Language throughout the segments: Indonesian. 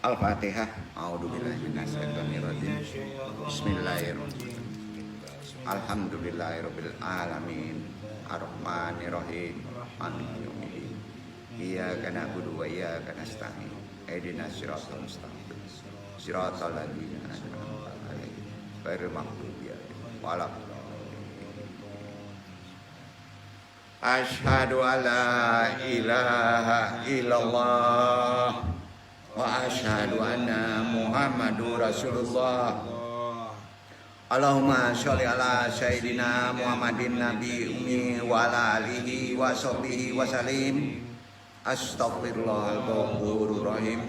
Al-Fatihah. A'udzubillahi minasyaitonirrajim. Bismillahirrahmanirrahim. Alhamdulillahirabbil alamin. Arrahmanirrahim. Maliki yaumiddin. Iyyaka na'budu wa iyyaka nasta'in. Ihdinas siratal mustaqim. Siratal ladzina an'amta 'alaihim ghairil maghdubi 'alaihim waladdallin. Asyhadu an la ilaha illallah wa asyhadu anna Muhammadur Rasulullah. Allahumma sholli ala sayyidina Muhammadin nabi ummi wa ala alihi wa sahbihi wa salim. Astaghfirullahal ghafurur rahim.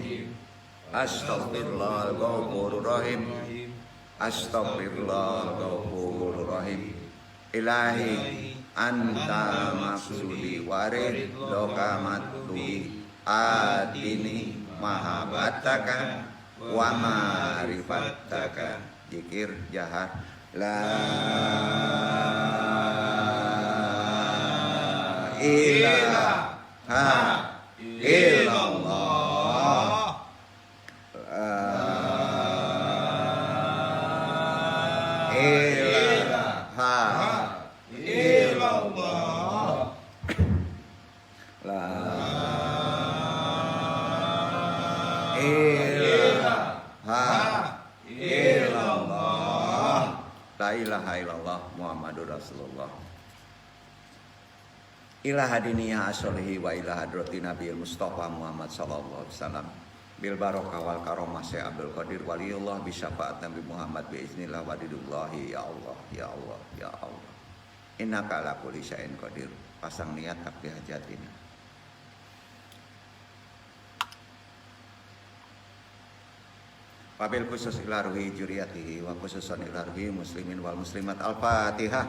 Astaghfirullahal ghafurur rahim. Astaghfirullahal ghafurur rahim. Ilahi anta maksudi warid lokamatui adini mahabataka wa marifataka. Zikir jahar la ilaha illallah La ilaha illallah Muhammadur Rasulullah. Ila hadiniya asolihi wa ila hadrati Nabiul Mustafa Muhammad sallallahu alaihi wasallam. Bil barokah wal karomah Syekh Abdul Qadir waliyullah bi syafaat Nabi Muhammad bi iznillah wadidullahi ya Allah ya Allah ya Allah. Innaka ala kulli syai'in qadir. Pasang niat takbir hajatina. Wabil khusus ila ruhi juriyatihi wa khususan ila ruhi muslimin wal muslimat. Al-Fatihah.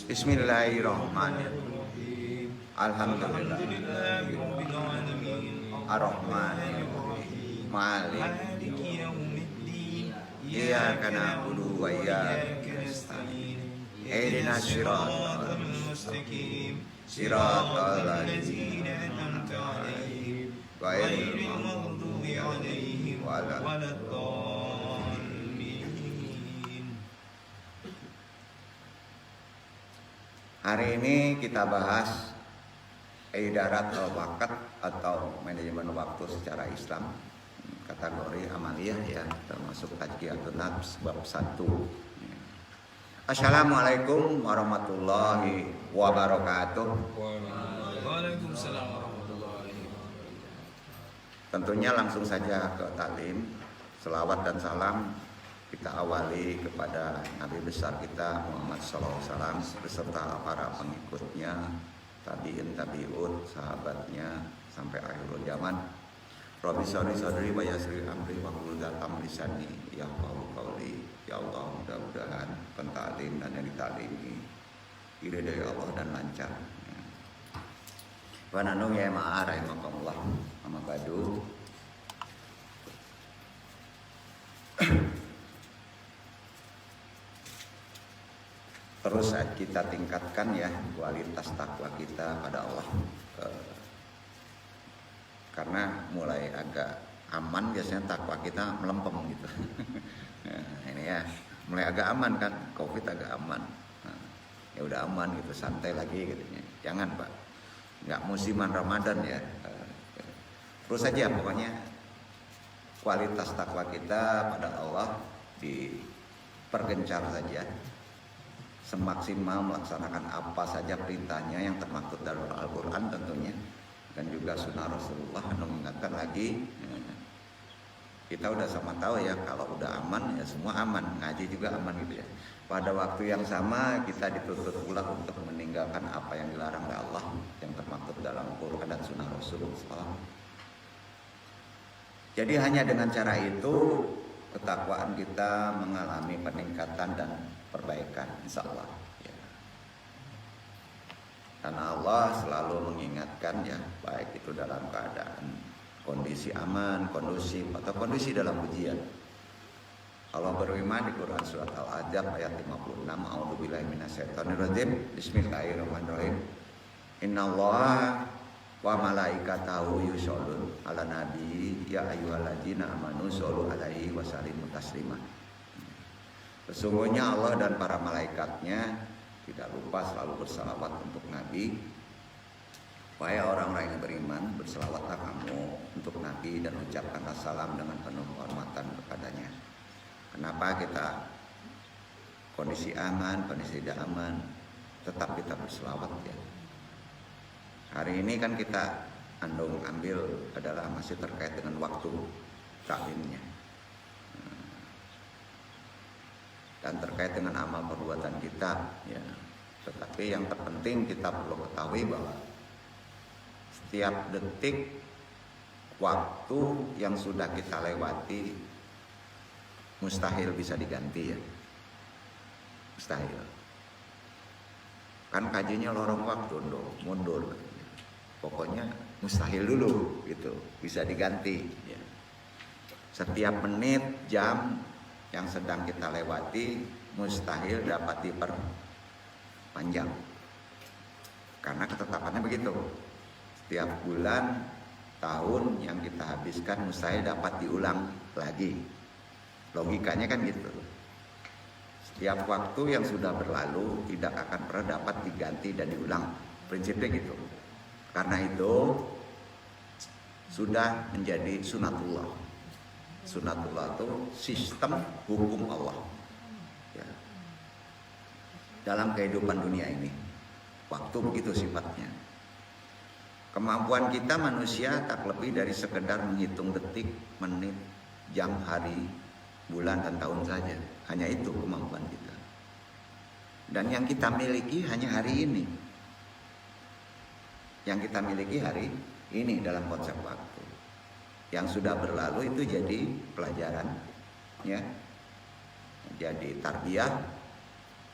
Bismillahirrahmanirrahim. Alhamdulillah Ar-Rahmanirrahim Maliki yaumiddin. Iyyaka na'budu wa iyyaka nasta'in. Ihdinas siratal mustaqim. Siratal ladzina an'amta 'alaihim ghairil maghdubi 'alaihim waladdallin. Hari ini kita bahas idarat al-waqt atau manajemen waktu secara Islam, kategori amaliyah ya, termasuk tazkiyatun nafs bab 1. Assalamualaikum warahmatullahi wabarakatuh. Waalaikumsalam warahmatullahi wabarakatuh. Tentunya langsung saja ke taklim. Selawat dan salam kita awali kepada Nabi besar kita Muhammad SAW beserta para pengikutnya, tabi'in tabi'ut, sahabatnya sampai akhir zaman. Rabbi sholli wa yassir amri wa hlul 'uqdatam lisani yafqahu qawli. Ya Allah, mudah-mudahan pentalim dan yang ditalimi ridha dari Allah dan lancar. Wa nanu ya ma'a rahimakumullah. Amma badu. Terus kita tingkatkan ya kualitas takwa kita pada Allah. Karena mulai agak aman biasanya takwa kita melempem gitu. Nah, ini ya mulai agak aman kan, COVID agak aman. Nah, ya udah aman gitu, santai lagi gitu. Jangan Pak, nggak musiman Ramadan ya. Terus saja pokoknya kualitas takwa kita pada Allah dipergencar saja. Semaksimal melaksanakan apa saja perintahnya yang termaktub dalam Al-Quran tentunya, dan juga sunnah Rasulullah. Mengingatkan lagi, kita udah sama tahu ya kalau udah aman ya semua aman, ngaji juga aman gitu ya. Pada waktu yang sama kita dituntut pula untuk meninggalkan apa yang dilarang oleh Allah yang termaktub dalam Al-Quran dan sunnah Rasulullah. Jadi hanya dengan cara itu ketakwaan kita mengalami peningkatan dan perbaikan insya Allah ya. Karena Allah selalu mengingatkan ya, baik itu dalam keadaan kondisi aman, kondusif atau kondisi dalam ujian. Allah berfirman di Quran surat Al-Ahzab ayat 56, A'udzubillahi minasyaitonirrajim. Bismillahirrahmanirrahim. Innallaha wa malaikatahu yushollun ala nabi ya ayyuhalladzina amanu shollu alaihi wasallimu taslima. Sesungguhnya Allah dan para malaikatnya tidak lupa selalu bersalawat untuk Nabi. Wahai orang-orang yang beriman, berselawatlah kamu untuk Nabi dan ucapkanlah salam dengan penuh kehormatan kepadanya. Kenapa kita kondisi aman, kondisi tidak aman, tetap kita berselawat ya. Hari ini kan kita ambil adalah masih terkait dengan waktu taklimnya dan terkait dengan amal perbuatan kita ya. Tetapi yang terpenting kita perlu ketahui bahwa setiap detik waktu yang sudah kita lewati mustahil bisa diganti ya, mustahil. Kan kajinya lorong waktu dong, mundur. Pokoknya mustahil dulu gitu, bisa diganti ya. Setiap menit, jam yang sedang kita lewati mustahil dapat diperpanjang. Karena ketetapannya begitu. Setiap bulan, tahun yang kita habiskan mustahil dapat diulang lagi. Logikanya kan gitu. Setiap waktu yang sudah berlalu tidak akan pernah dapat diganti dan diulang. Prinsipnya gitu. Karena itu sudah menjadi sunatullah. Sunatullah itu sistem hukum Allah ya. Dalam kehidupan dunia ini, waktu begitu sifatnya. Kemampuan kita manusia tak lebih dari sekedar menghitung detik, menit, jam, hari, bulan, dan tahun saja. Hanya itu kemampuan kita. Dan yang kita miliki hanya hari ini. Yang kita miliki hari ini dalam konsep waktu. Yang sudah berlalu itu jadi pelajaran ya. Jadi tarbiyah,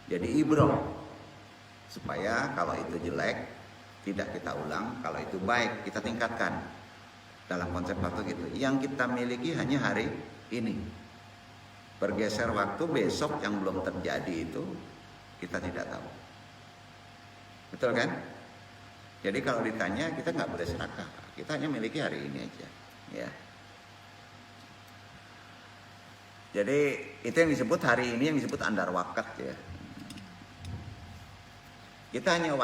jadi ibrah. Supaya kalau itu jelek tidak kita ulang, kalau itu baik kita tingkatkan. Dalam konsep waktu gitu. Yang kita miliki hanya hari ini. Bergeser waktu besok yang belum terjadi itu kita tidak tahu. Betul kan? Jadi kalau ditanya kita nggak boleh serakah, kita hanya miliki hari ini aja, ya. Jadi itu yang disebut hari ini, yang disebut andar wakat ya. Kita hanya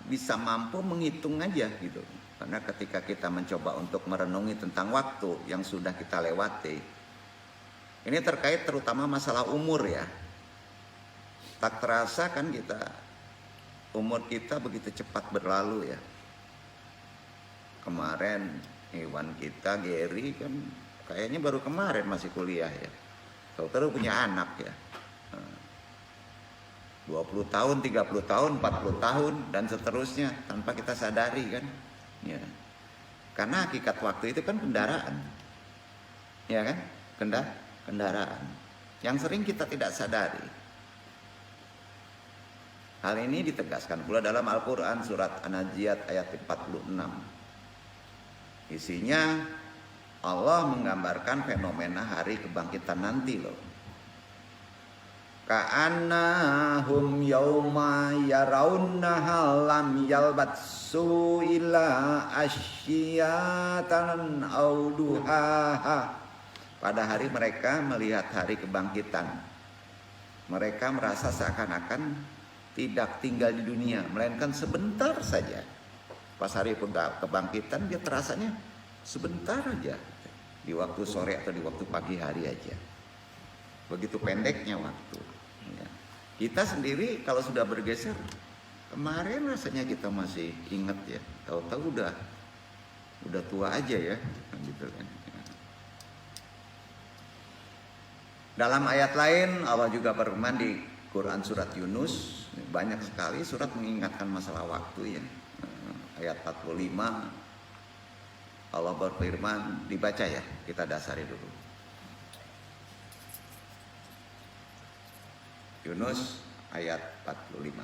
bisa mampu menghitung aja gitu, karena ketika kita mencoba untuk merenungi tentang waktu yang sudah kita lewati, ini terkait terutama masalah umur ya. Tak terasa kan umur kita begitu cepat berlalu ya. Kemarin Iwan kita Gary kan kayaknya baru kemarin masih kuliah ya. Tahu-tahu punya anak ya. 20 tahun, 30 tahun, 40 tahun dan seterusnya tanpa kita sadari kan. Ya. Karena hakikat waktu itu kan kendaraan. Ya kan? Kendaraan. Yang sering kita tidak sadari. Hal ini ditegaskan pula dalam Al-Quran surat An-Najiyat ayat 46. Isinya Allah menggambarkan fenomena hari kebangkitan nanti loh. Ka'annahum yawma yarawnaha lam yalbatsu illa asyiyatan auduhaha. Pada hari mereka melihat hari kebangkitan, mereka merasa seakan-akan tidak tinggal di dunia, melainkan sebentar saja. Pas hari kebangkitan dia terasanya sebentar aja, di waktu sore atau di waktu pagi hari aja. Begitu pendeknya waktu. Ya. Kita sendiri kalau sudah bergeser, kemarin rasanya kita masih ingat ya, tahu-tahu udah tua aja ya, gitu kan. Dalam ayat lain Allah juga berfirman di Quran surat Yunus, banyak sekali surat mengingatkan masalah waktu ya. Ayat 45 Allah berfirman, dibaca ya, kita dasari dulu. Yunus ayat 45.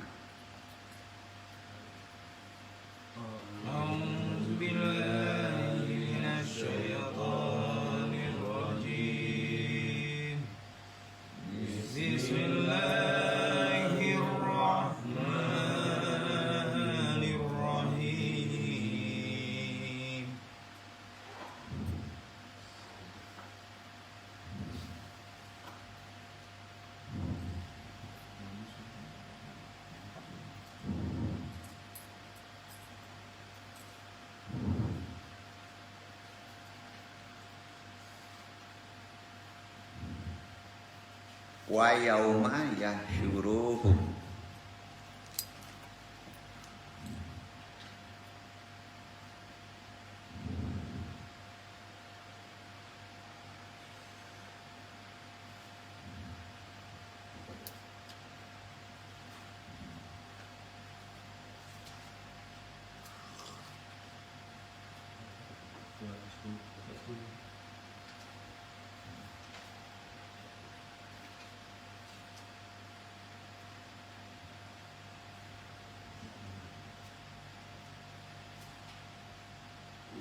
wa yauma yahsyuruhum.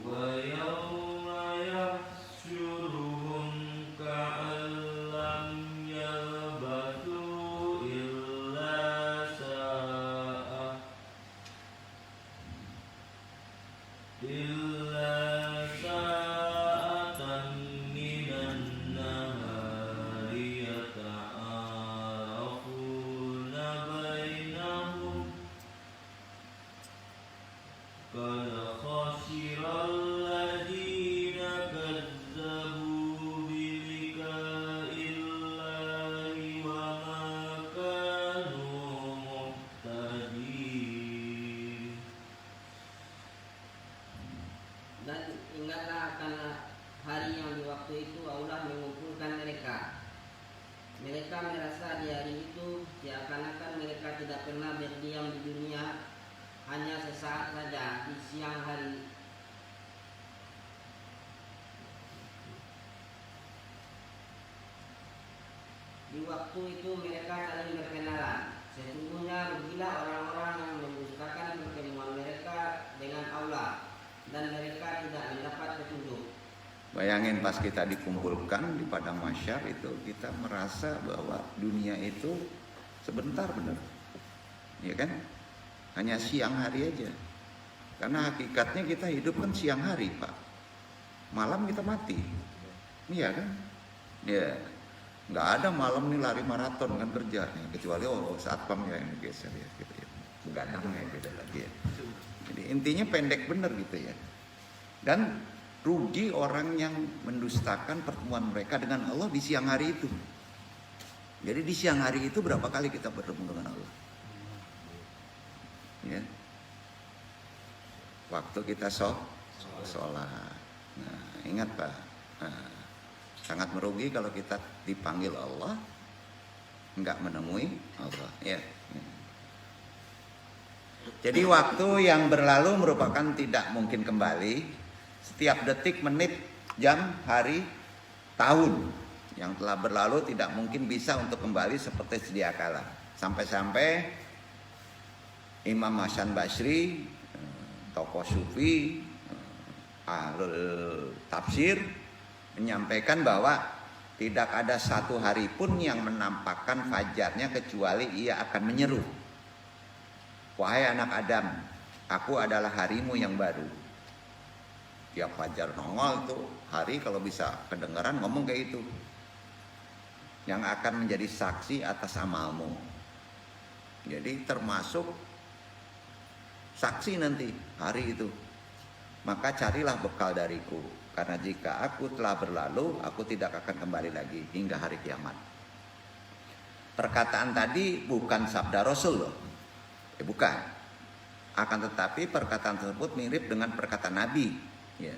ويوم يحشرهم كأن لم يلبثوا إلا ساعة من النهار يتعارفون بينهم قد خسر الذين كذبوا بلقاء الله وما كانوا مهتدين. Dan ingatlah akan hari yang di waktu itu Allah mengumpulkan mereka. Mereka merasa di hari itu seakan-akan mereka tidak pernah berdiam di dunia, hanya sesaat saja di siang hari. Di waktu itu mereka saling berkenalan. Sesungguhnya rugilah orang-orang yang mendustakan pertemuan mereka dengan Allah, dan mereka tidak mendapat petunjuk. Bayangin pas kita dikumpulkan di padang mahsyar itu, kita merasa bahwa dunia itu sebentar benar, ya kan? Hanya siang hari aja. Karena hakikatnya kita hidup kan siang hari, Pak. Malam kita mati, iya kan? Ya, nggak ada malam nih lari maraton kan kerja, kecuali satpam ya yang geser ya, gitu ya. Begadang ya beda lagi ya. Jadi intinya pendek bener gitu ya. Dan rugi orang yang mendustakan pertemuan mereka dengan Allah di siang hari itu. Jadi di siang hari itu berapa kali kita bertemu dengan Allah? Ya. Waktu kita sholat. Nah, ingat Pak. Nah, sangat merugi kalau kita dipanggil Allah enggak menemui Allah. Ya. Jadi waktu yang berlalu merupakan tidak mungkin kembali. Setiap detik, menit, jam, hari, tahun yang telah berlalu tidak mungkin bisa untuk kembali seperti sedia kala. Sampai-sampai Imam Hasan Basri, tokoh sufi, ahlul tafsir, menyampaikan bahwa tidak ada satu hari pun yang menampakkan fajarnya kecuali ia akan menyeru, "Wahai anak Adam, aku adalah harimu yang baru." Tiap fajar nongol tuh hari kalau bisa kedengaran ngomong kayak itu, yang akan menjadi saksi atas amalmu. Jadi termasuk saksi nanti hari itu. Maka carilah bekal dariku, karena jika aku telah berlalu, aku tidak akan kembali lagi hingga hari kiamat. Perkataan tadi bukan sabda Rasul loh, bukan. Akan tetapi perkataan tersebut mirip dengan perkataan Nabi. Ya.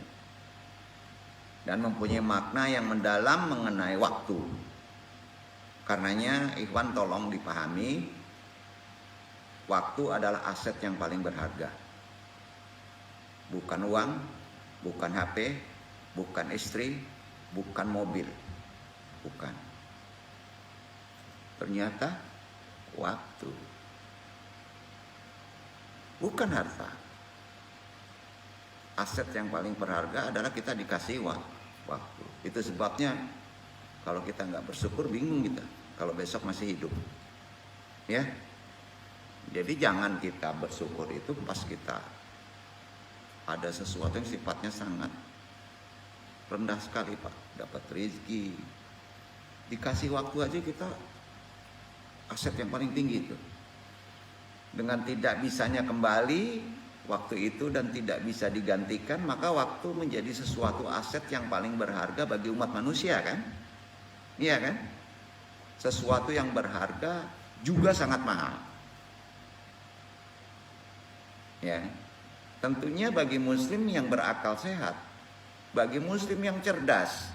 Dan mempunyai makna yang mendalam mengenai waktu. Karenanya ikhwan tolong dipahami, waktu adalah aset yang paling berharga. Bukan uang, bukan HP, bukan istri, bukan mobil. Bukan. Ternyata waktu. Bukan harta. Aset yang paling berharga adalah kita dikasih waktu. Itu sebabnya kalau kita nggak bersyukur bingung kita kalau besok masih hidup. Ya. Jadi jangan kita bersyukur itu pas kita ada sesuatu yang sifatnya sangat rendah sekali, Pak. Dapat rezeki, dikasih waktu aja kita aset yang paling tinggi itu. Dengan tidak bisanya kembali waktu itu dan tidak bisa digantikan, maka waktu menjadi sesuatu aset yang paling berharga bagi umat manusia kan? Iya kan? sesuatu yang berharga juga sangat mahal. Ya, tentunya bagi muslim yang berakal sehat, bagi muslim yang cerdas,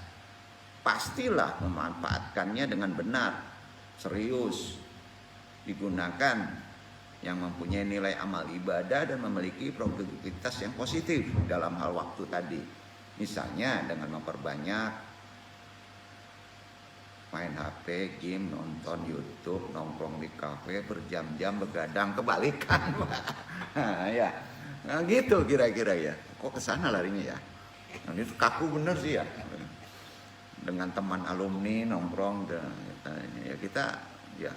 pastilah memanfaatkannya dengan benar, serius, digunakan yang mempunyai nilai amal ibadah dan memiliki produktivitas yang positif dalam hal waktu tadi. Misalnya dengan memperbanyak main HP, game, nonton YouTube, nongkrong di kafe berjam-jam, begadang, kebalikan. Nah, ya, nah, gitu kira-kira ya. Kok kesana larinya ya? Nah, ini kaku bener sih ya. Dengan teman alumni nongkrong, ya kita ya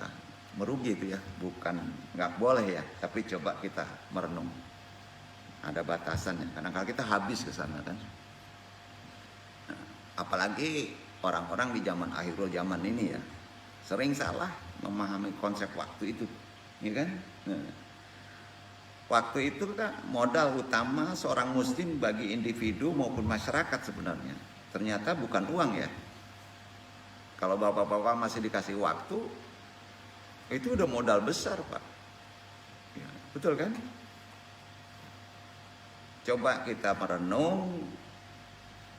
merugi itu ya. Bukan nggak boleh ya, tapi coba kita merenung. Ada batasannya. Karena kalau kita habis ke sana kan. Nah, apalagi orang-orang di zaman akhirul zaman ini ya sering salah memahami konsep waktu itu, ya kan? Nah, waktu itu kan modal utama seorang muslim bagi individu maupun masyarakat sebenarnya. Ternyata bukan uang ya. Kalau bapak-bapak masih dikasih waktu, itu udah modal besar pak. Ya, betul kan? Coba kita merenung.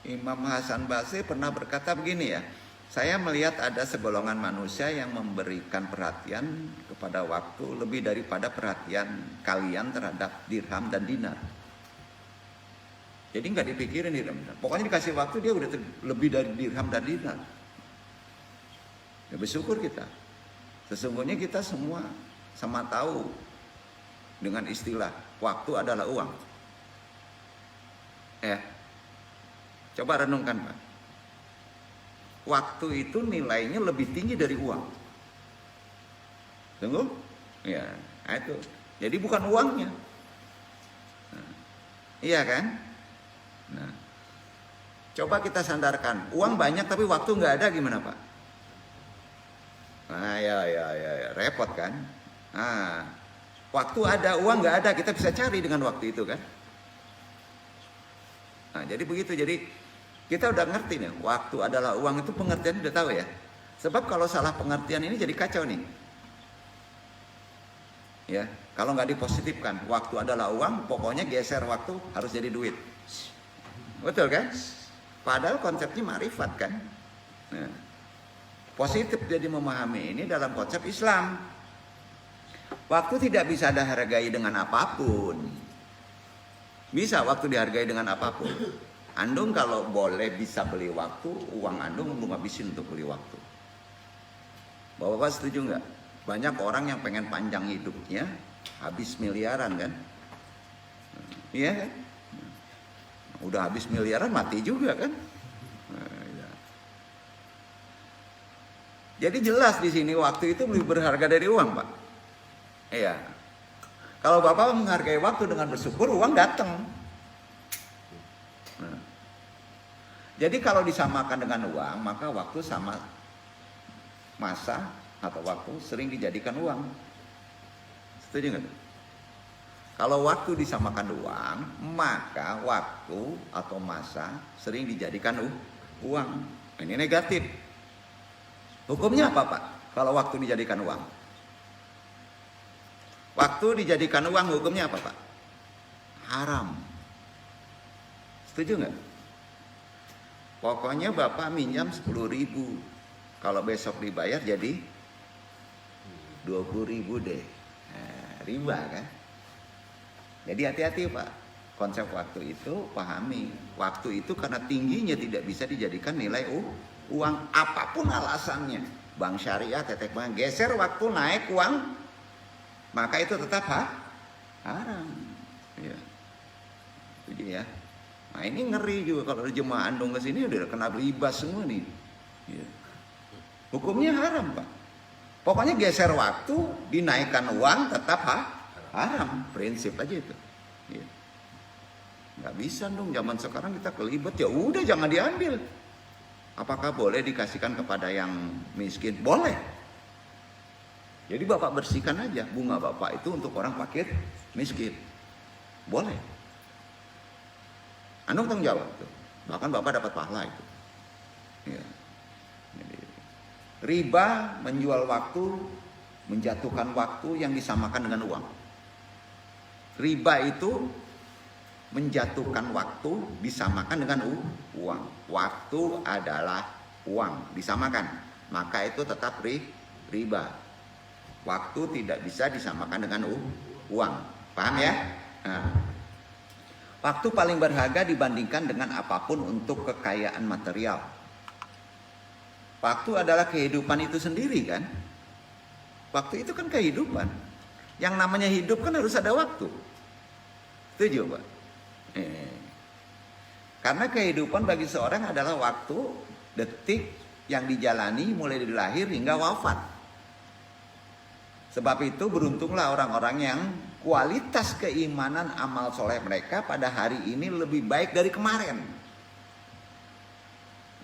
Imam Hasan Basri pernah berkata begini ya, saya melihat ada segolongan manusia yang memberikan perhatian kepada waktu lebih daripada perhatian kalian terhadap dirham dan dinar. Jadi nggak dipikirin dirham dan dinar. Pokoknya dikasih waktu dia udah lebih dari dirham dan dinar. Ya bersyukur kita. Sesungguhnya kita semua sama tahu dengan istilah waktu adalah uang. Ya. Coba renungkan Pak. Waktu itu nilainya lebih tinggi dari uang. Tunggu. Ya, itu. Jadi bukan uangnya. Nah, iya kan? Nah, coba kita sandarkan. Uang banyak tapi waktu nggak ada gimana Pak? Nah, ya, repot kan? Nah, waktu ada, uang nggak ada, kita bisa cari dengan waktu itu kan? Nah, jadi begitu. Jadi kita udah ngerti nih, waktu adalah uang itu pengertian udah tahu ya. Sebab kalau salah pengertian ini jadi kacau nih. Ya, kalau nggak dipositifkan, waktu adalah uang, pokoknya geser waktu harus jadi duit. Betul kan? Padahal konsepnya ma'rifat kan. Nah, positif jadi memahami ini dalam konsep Islam. Waktu tidak bisa dihargai dengan apapun. Bisa waktu dihargai dengan apapun. Andung kalau boleh bisa beli waktu, uang Andung habisin untuk beli waktu. Bapak-bapak setuju nggak? Banyak orang yang pengen panjang hidupnya, habis miliaran kan? Iya kan? Udah habis miliaran mati juga kan? Jadi jelas di sini waktu itu lebih berharga dari uang Pak. Iya. Kalau Bapak menghargai waktu dengan bersyukur, uang datang. Nah. Jadi kalau disamakan dengan uang, maka waktu sama masa atau waktu sering dijadikan uang. Setuju nggak? Kalau waktu disamakan uang, maka waktu atau masa sering dijadikan uang. Ini negatif. Hukumnya apa Pak? Kalau waktu dijadikan uang? Waktu dijadikan uang hukumnya apa Pak? Haram. Setuju nggak? Pokoknya Bapak minjam 10.000. Kalau besok dibayar jadi 20.000 deh. Nah, riba kan? Jadi hati-hati Pak. Konsep waktu itu pahami. Waktu itu karena tingginya tidak bisa dijadikan nilai uang. Apapun alasannya. Bank syariah, tetek bank. Geser waktu naik uang. Maka itu tetap haram. Ya. Jadi ya. Nah ini ngeri juga kalau jemaah Andung ke sini udah kena riba semua nih. Ya. Hukumnya haram Pak. Pokoknya geser waktu, dinaikkan uang tetap haram. Prinsip aja itu. Ya. Nggak bisa dong zaman sekarang kita kelibet. Ya udah jangan diambil. Apakah boleh dikasihkan kepada yang miskin? Boleh. Jadi Bapak bersihkan aja bunga Bapak itu untuk orang fakir miskin. Boleh. Andung tanggung jawab tuh. Bahkan Bapak dapat pahala itu. Ya. Jadi, Riba menjual waktu, menjatuhkan waktu yang disamakan dengan uang. Riba itu menjatuhkan waktu disamakan dengan uang. Waktu adalah uang, disamakan. Maka itu tetap riba. Waktu tidak bisa disamakan dengan uang. Paham ya? Nah, waktu paling berharga dibandingkan dengan apapun untuk kekayaan material. Waktu adalah kehidupan itu sendiri kan? Waktu itu kan kehidupan. Yang namanya hidup kan harus ada waktu. Setuju Pak? Karena kehidupan bagi seorang adalah waktu, detik yang dijalani mulai dari lahir hingga wafat. Sebab itu beruntunglah orang-orang yang kualitas keimanan amal soleh mereka pada hari ini lebih baik dari kemarin.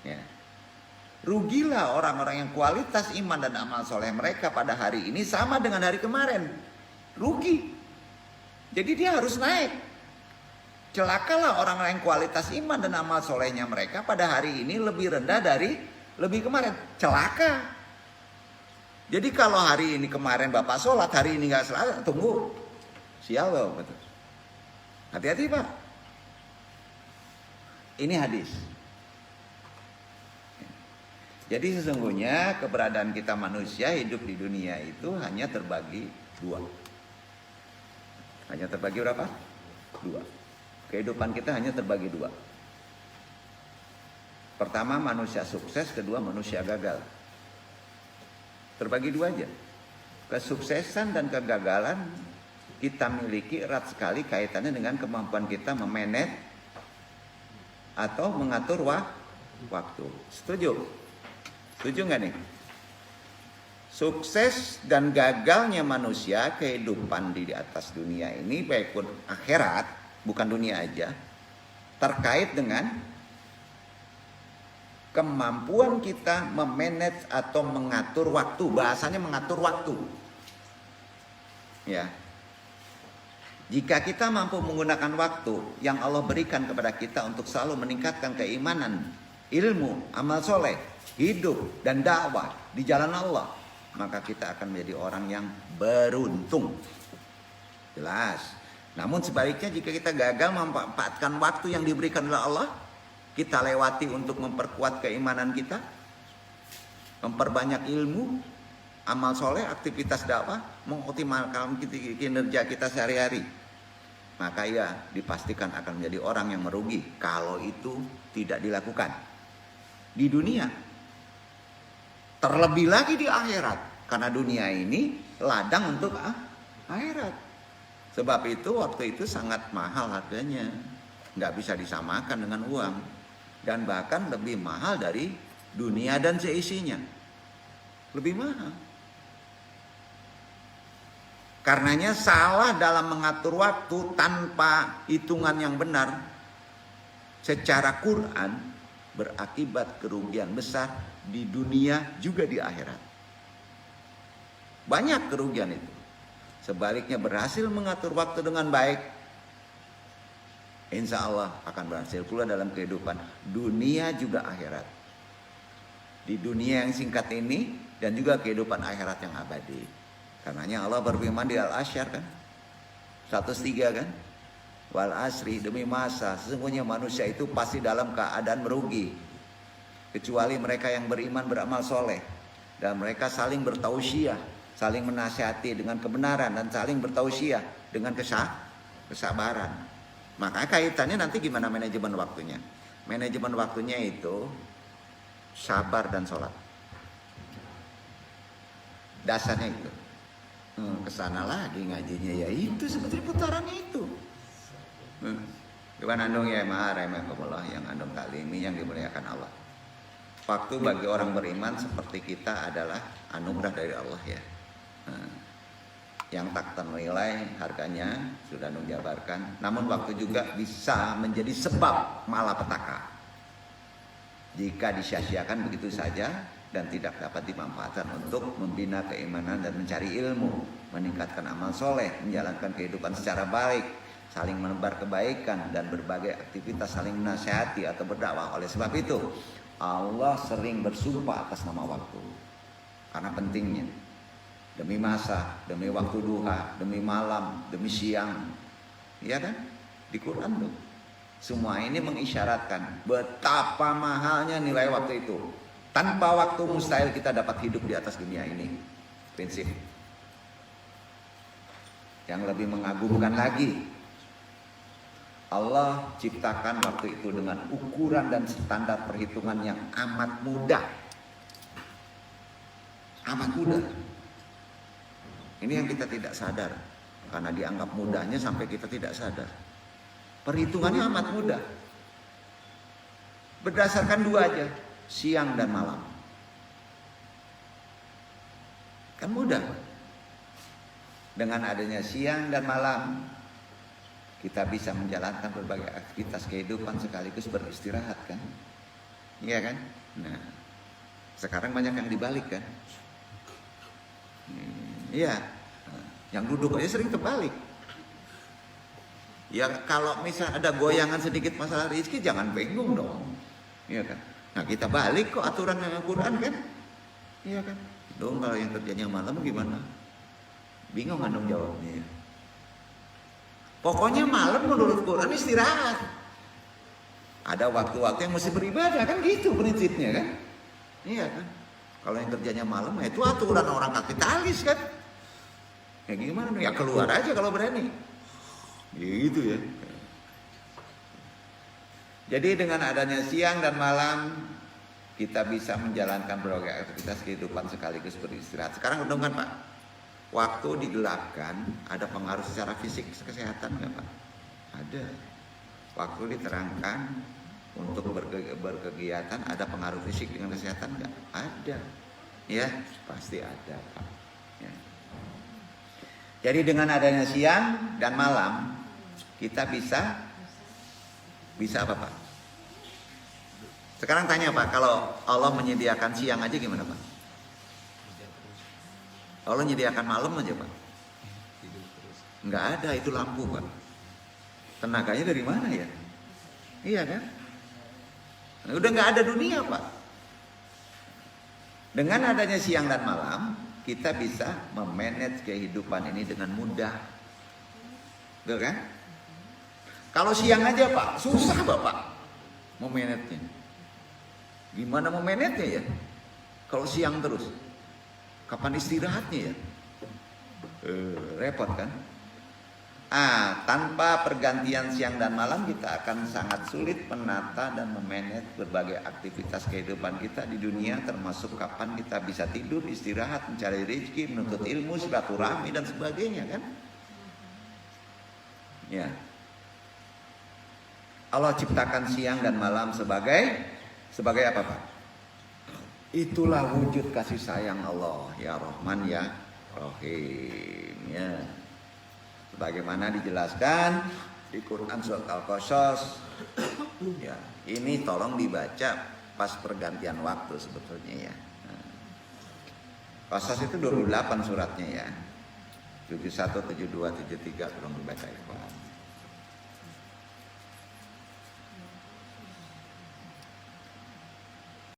Ya. Rugilah orang-orang yang kualitas iman dan amal soleh mereka pada hari ini sama dengan hari kemarin. Rugi. Jadi dia harus naik. Celakalah orang-orang yang kualitas iman dan amal solehnya mereka pada hari ini lebih rendah dari lebih kemarin. Celaka. Jadi kalau hari ini kemarin Bapak sholat, hari ini gak sholat, tunggu. Sial loh. Betul. Hati-hati Pak. Ini hadis. Jadi sesungguhnya keberadaan kita manusia hidup di dunia itu hanya terbagi dua. Hanya terbagi berapa? Dua. Kehidupan kita hanya terbagi dua. Pertama manusia sukses, kedua manusia gagal. Terbagi dua aja. Kesuksesan dan kegagalan kita miliki erat sekali kaitannya dengan kemampuan kita memanage atau mengatur waktu. Setuju? Setuju nggak nih? Sukses dan gagalnya manusia kehidupan di atas dunia ini baik pun akhirat, bukan dunia aja, terkait dengan kemampuan kita memanage atau mengatur waktu. Bahasanya mengatur waktu. Ya. Jika kita mampu menggunakan waktu yang Allah berikan kepada kita untuk selalu meningkatkan keimanan, ilmu, amal soleh, hidup dan dakwah di jalan Allah, maka kita akan menjadi orang yang beruntung. Jelas. Namun sebaliknya jika kita gagal memanfaatkan waktu yang diberikan oleh Allah, kita lewati untuk memperkuat keimanan kita, memperbanyak ilmu, amal soleh, aktivitas dakwah, mengoptimalkan kinerja kita sehari-hari, maka ia dipastikan akan menjadi orang yang merugi kalau itu tidak dilakukan di dunia. Terlebih lagi di akhirat, karena dunia ini ladang untuk akhirat. Sebab itu waktu itu sangat mahal harganya, nggak bisa disamakan dengan uang, dan bahkan lebih mahal dari dunia dan seisinya, lebih mahal. Karenanya salah dalam mengatur waktu tanpa hitungan yang benar secara Quran berakibat kerugian besar di dunia juga di akhirat. Banyak kerugian itu. Sebaliknya berhasil mengatur waktu dengan baik, insya Allah akan berhasil pula dalam kehidupan dunia juga akhirat. Di dunia yang singkat ini dan juga kehidupan akhirat yang abadi. Karenanya Allah berfirman di Al-Asyr kan 103 kan, wal asri, demi masa sesungguhnya manusia itu pasti dalam keadaan merugi kecuali mereka yang beriman beramal soleh dan mereka saling bertausiah, saling menasihati dengan kebenaran dan saling bertausiah dengan kesabaran. Maka kaitannya nanti gimana manajemen waktunya? Manajemen waktunya itu sabar dan sholat. Dasarnya itu. Kesana lagi ngajinya ya itu seperti putarannya itu. Bukan andung ya ma'arahimahumullah yang andung kali ini yang dimuliakan Allah. Waktu bagi orang beriman seperti kita adalah anugerah dari Allah ya. Yang tak ternilai harganya sudah Anu jabarkan. Namun waktu juga bisa menjadi sebab malapetaka jika disia-siakan begitu saja dan tidak dapat dimanfaatkan untuk membina keimanan dan mencari ilmu, meningkatkan amal soleh, menjalankan kehidupan secara baik, saling menebar kebaikan dan berbagai aktivitas saling menasihati atau berdakwah. Oleh sebab itu Allah sering bersumpah atas nama waktu. karena pentingnya. Demi masa, demi waktu duha, demi malam, demi siang. Iya kan? Di Quran tuh. Semua ini mengisyaratkan betapa mahalnya nilai waktu itu. Tanpa waktu mustahil kita dapat hidup di atas dunia ini. Prinsip. Yang lebih mengagumkan lagi, Allah ciptakan waktu itu dengan ukuran dan standar perhitungan yang amat mudah. Amat mudah. Ini yang kita tidak sadar. Karena dianggap mudahnya sampai kita tidak sadar. Perhitungannya amat mudah. Berdasarkan dua aja, siang dan malam. Kan mudah. Dengan adanya siang dan malam, kita bisa menjalankan berbagai aktivitas kehidupan sekaligus beristirahat kan? Iya kan? Nah, sekarang banyak yang dibalik kan? Iya, yang duduk aja sering terbalik. Ya kalau misal ada goyangan sedikit masalah rezeki jangan bingung dong, iya kan? Nah kita balik kok aturan Al-Quran kan, iya kan? Dong kalau yang kerjanya malam gimana? Bingung kan dong jawabnya. Pokoknya malam menurut Quran istirahat. Ada waktu-waktu yang mesti beribadah kan gitu prinsipnya kan? Iya kan? Kalau yang kerjanya malam ya itu aturan orang kapitalis kan? Ya gimana? Ya keluar aja kalau berani. Gitu ya. Jadi dengan adanya siang dan malam kita bisa menjalankan berbagai aktivitas kehidupan sekaligus beristirahat. Sekarang udah kan Pak? Waktu digelapkan ada pengaruh secara fisik kesehatan nggak Pak? Ada. Waktu diterangkan untuk berkegiatan ada pengaruh fisik dengan kesehatan nggak? Ada. Ya pasti ada Pak. Ya. Jadi dengan adanya siang dan malam kita bisa apa Pak? Sekarang tanya Pak, kalau Allah menyediakan siang aja gimana Pak? Allah menyediakan malam aja Pak? Nggak ada, itu lampu Pak. Tenaganya dari mana ya? Iya kan? Udah nggak ada dunia Pak. Dengan adanya siang dan malam kita bisa memanage kehidupan ini dengan mudah. Betul kan? Kalau siang aja Pak, susah Bapak memanage-nya. Gimana memanage-nya ya? Kalau siang terus. Kapan istirahatnya ya? Repot kan? Tanpa pergantian siang dan malam kita akan sangat sulit menata dan memanage berbagai aktivitas kehidupan kita di dunia, termasuk kapan kita bisa tidur, istirahat, mencari rezeki, menuntut ilmu, silaturahmi dan sebagainya kan? Ya. Allah ciptakan siang dan malam sebagai apa Pak? Itulah wujud kasih sayang Allah, ya Rahman ya Rahim ya. Sebagaimana dijelaskan di Quran surat Al-Qasas. Ya, ini tolong dibaca pas pergantian waktu sebetulnya ya. Qasas itu 28 suratnya ya. 71, 72, 73 tolong dibaca ikhwan.